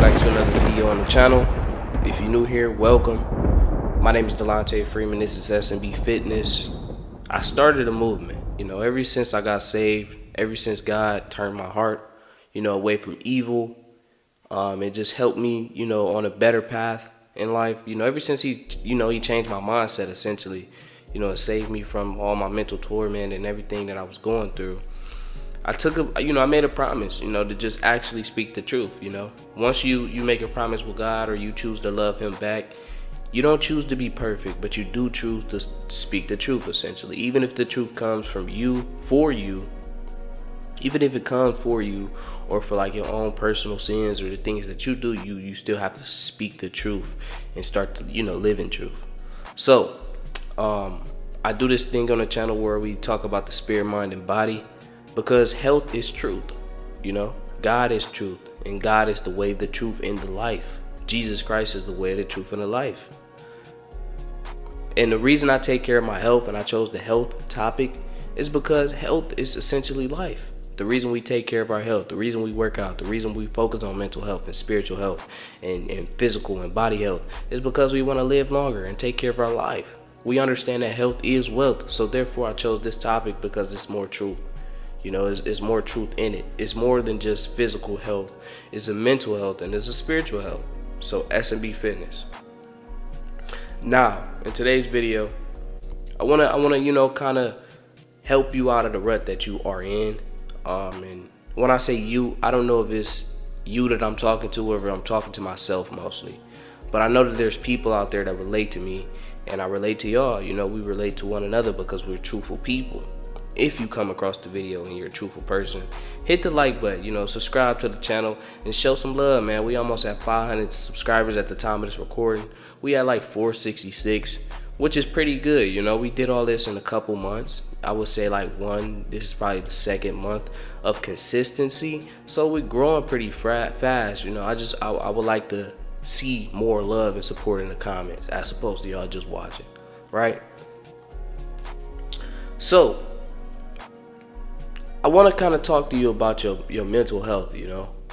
back to another video on the channel. If you're new here, welcome. My name is Delonte Freeman. This is S.M.B Fitness. I started a movement, ever since I got saved, ever since God turned my heart, away from evil. It just helped me, on a better path in life. Ever since he changed my mindset, essentially, it saved me from all my mental torment and everything that I was going through. I made a promise, to just actually speak the truth, Once you make a promise with God, or you choose to love him back, you don't choose to be perfect, but you do choose to speak the truth, essentially. Even if the truth comes from you, for you, even if it comes for you, or for like your own personal sins or the things that you do, you still have to speak the truth and start to, live in truth. So, I do this thing on the channel where we talk about the spirit, mind, and body. Because health is truth, God is truth, and God is the way, the truth, and the life. Jesus Christ is the way, the truth, and the life. And the reason I take care of my health, and I chose the health topic, is because health is essentially life. The reason we take care of our health, the reason we work out, the reason we focus on mental health and spiritual health and physical and body health is because we want to live longer and take care of our life. We understand that health is wealth, so therefore I chose this topic because it's more true. It's more truth in it. It's more than just physical health. It's a mental health and it's a spiritual health. So S.M.B Fitness. Now, in today's video, I wanna kind of help you out of the rut that you are in. And when I say you, I don't know if it's you that I'm talking to, or if I'm talking to myself mostly. But I know that there's people out there that relate to me, and I relate to y'all. We relate to one another because we're truthful people. If you come across the video and you're a truthful person, hit the like button, subscribe to the channel and show some love, man. We almost have 500 subscribers at the time of this recording. We had like 466, which is pretty good. We did all this in a couple months. I would say this is probably the second month of consistency. So we're growing pretty fast. I would like to see more love and support in the comments as opposed to y'all just watching, right? So I want to kind of talk to you about your mental health,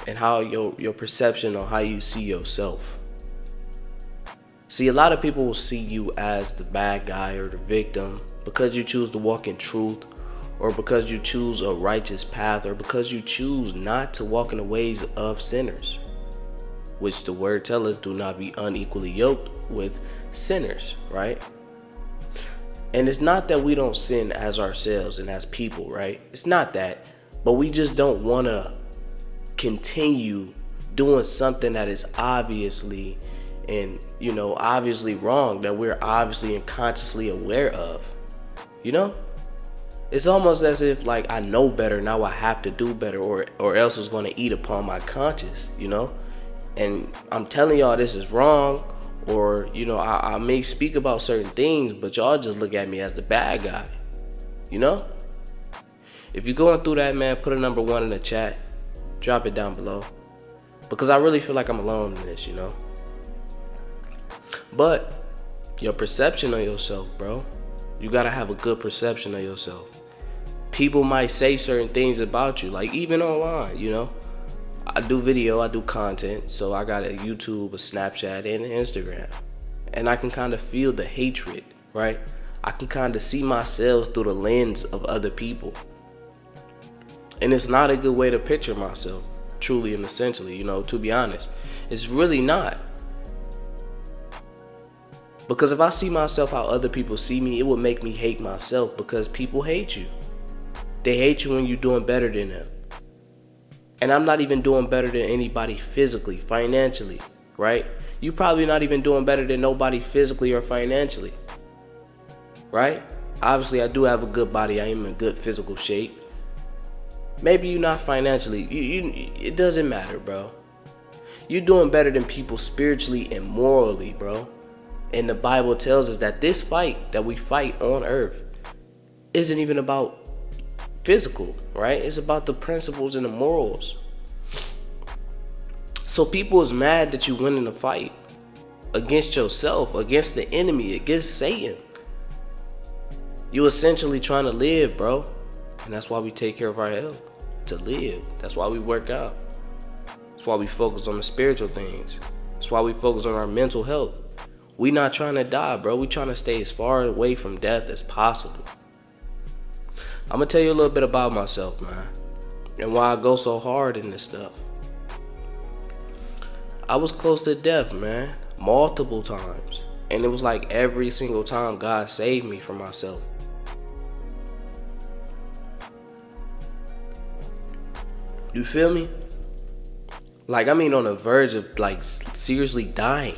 and how your perception on how you see yourself. See, a lot of people will see you as the bad guy or the victim because you choose to walk in truth, or because you choose a righteous path, or because you choose not to walk in the ways of sinners, which the word tells us, do not be unequally yoked with sinners, right? And it's not that we don't sin as ourselves and as people, right? It's not that, but we just don't want to continue doing something that is obviously obviously wrong, that we're obviously unconsciously aware of. It's almost as if I know better, now I have to do better, or else it's going to eat upon my conscience, and I'm telling y'all this is wrong. Or, I may speak about certain things, but y'all just look at me as the bad guy, If you're going through that, man, put a number 1 in the chat. Drop it down below. Because I really feel like I'm alone in this, But your perception of yourself, bro. You got to have a good perception of yourself. People might say certain things about you, even online, I do video, I do content, so I got a YouTube, a Snapchat, and an Instagram. And I can kind of feel the hatred, right? I can kind of see myself through the lens of other people. And it's not a good way to picture myself, truly and essentially, to be honest. It's really not. Because if I see myself how other people see me, it would make me hate myself, because people hate you. They hate you when you're doing better than them. And I'm not even doing better than anybody physically, financially, right? You probably not even doing better than nobody physically or financially, right? Obviously, I do have a good body. I am in good physical shape. Maybe you're not financially. It doesn't matter, bro. You're doing better than people spiritually and morally, bro. And the Bible tells us that this fight that we fight on earth isn't even about physical, right? It's about the principles and the morals. So people is mad that you win in a fight against yourself, against the enemy, against Satan. You essentially trying to live, bro. And that's why we take care of our health, to live. That's why we work out. That's why we focus on the spiritual things. That's why we focus on our mental health. We not trying to die, bro. We trying to stay as far away from death as possible. I'm gonna tell you a little bit about myself, man, and why I go so hard in this stuff. I was close to death, man, multiple times. And it was like every single time God saved me from myself. You feel me? Like, I mean, on the verge of like seriously dying.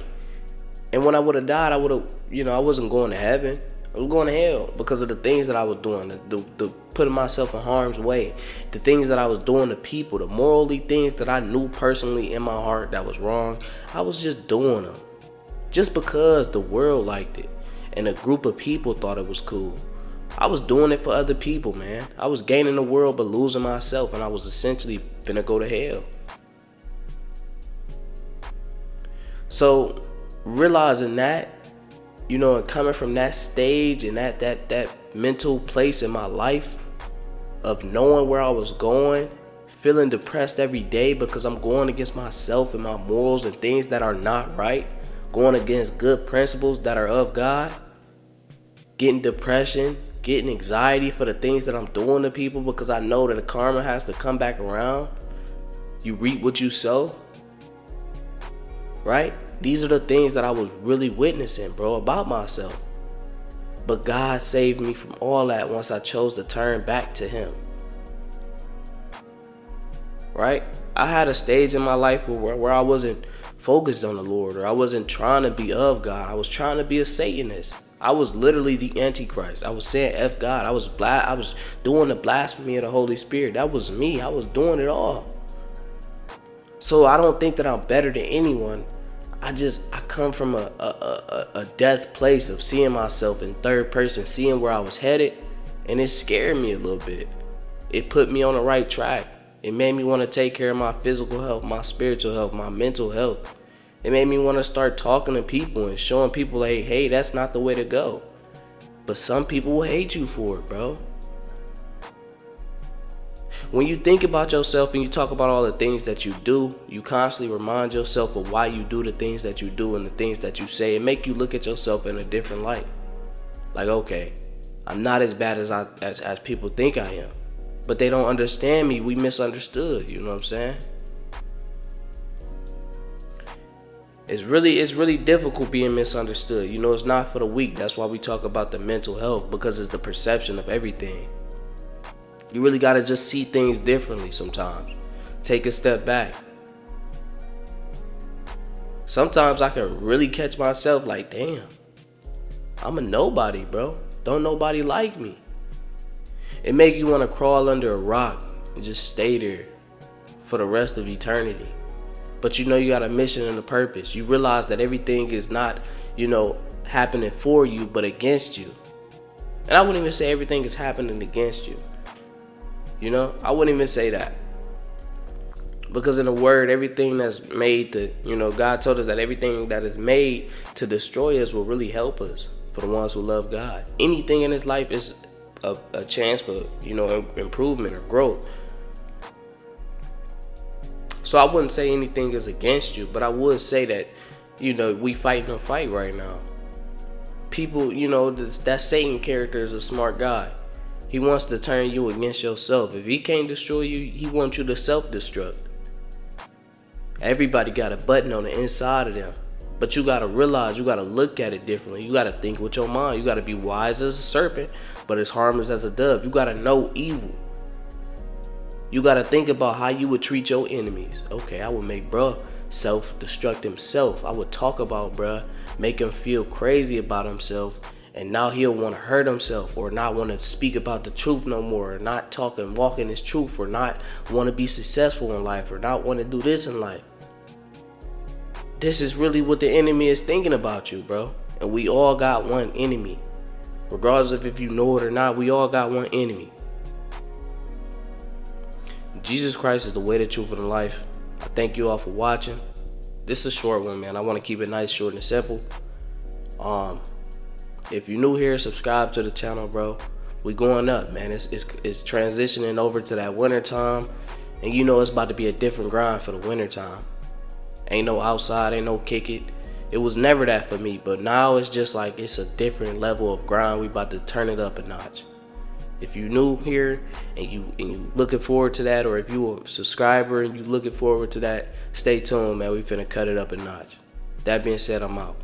And when I would have died, I would have, I wasn't going to heaven. I was going to hell because of the things that I was doing, the putting myself in harm's way, the things that I was doing to people, the morally things that I knew personally in my heart that was wrong. I was just doing them just because the world liked it and a group of people thought it was cool. I was doing it for other people, man. I was gaining the world but losing myself, and I was essentially finna go to hell. So realizing that, and coming from that stage and that mental place in my life of knowing where I was going, feeling depressed every day because I'm going against myself and my morals and things that are not right, going against good principles that are of God, getting depression, getting anxiety for the things that I'm doing to people because I know that the karma has to come back around. You reap what you sow, right? These are the things that I was really witnessing, bro, about myself. But God saved me from all that once I chose to turn back to Him. Right? I had a stage in my life where I wasn't focused on the Lord, or I wasn't trying to be of God. I was trying to be a Satanist. I was literally the Antichrist. I was saying F God. I was doing the blasphemy of the Holy Spirit. That was me. I was doing it all. So I don't think that I'm better than anyone. I come from a death place of seeing myself in third person, seeing where I was headed, and it scared me a little bit. It put me on the right track. It made me want to take care of my physical health, my spiritual health, my mental health. It made me want to start talking to people and showing people, like, hey, that's not the way to go. But some people will hate you for it, bro. When you think about yourself and you talk about all the things that you do, you constantly remind yourself of why you do the things that you do and the things that you say, and make you look at yourself in a different light. Like, okay, I'm not as bad as people think I am. But they don't understand me. We misunderstood, you know what I'm saying? It's really difficult being misunderstood. It's not for the weak. That's why we talk about the mental health, because it's the perception of everything. You really got to just see things differently sometimes. Take a step back. Sometimes I can really catch myself like, damn, I'm a nobody, bro. Don't nobody like me. It make you want to crawl under a rock and just stay there for the rest of eternity. But you got a mission and a purpose. You realize that everything is not, happening for you, but against you. And I wouldn't even say everything is happening against you. I wouldn't even say that. Because in the word, everything that's made to, God told us that everything that is made to destroy us will really help us, for the ones who love God. Anything in this life is a chance for, improvement or growth. So I wouldn't say anything is against you, but I would say that, we fighting a fight right now. People, that Satan character is a smart guy. He wants to turn you against yourself. If he can't destroy you, he wants you to self-destruct. Everybody got a button on the inside of them. But you got to realize, you got to look at it differently. You got to think with your mind. You got to be wise as a serpent, but as harmless as a dove. You got to know evil. You got to think about how you would treat your enemies. Okay, I would make bruh self-destruct himself. I would talk about bruh, make him feel crazy about himself, and now he'll want to hurt himself, or not want to speak about the truth no more, or not talk and walk in his truth, or not want to be successful in life, or not want to do this in life. This is really what the enemy is thinking about you, bro. And we all got one enemy. Regardless of if you know it or not, we all got one enemy. Jesus Christ is the way, the truth, and the life. I thank you all for watching. This is a short one, man. I want to keep it nice, short, and simple. If you're new here, subscribe to the channel, bro. We going up, man. It's transitioning over to that winter time, And you know it's about to be a different grind for the winter time. Ain't no outside, ain't no kick it. It was never that for me, but now it's just like it's a different level of grind. We about to turn it up a notch. If you new here and you looking forward to that, or if you a subscriber and you looking forward to that, stay tuned, man. We finna cut it up a notch. That being said, I'm out.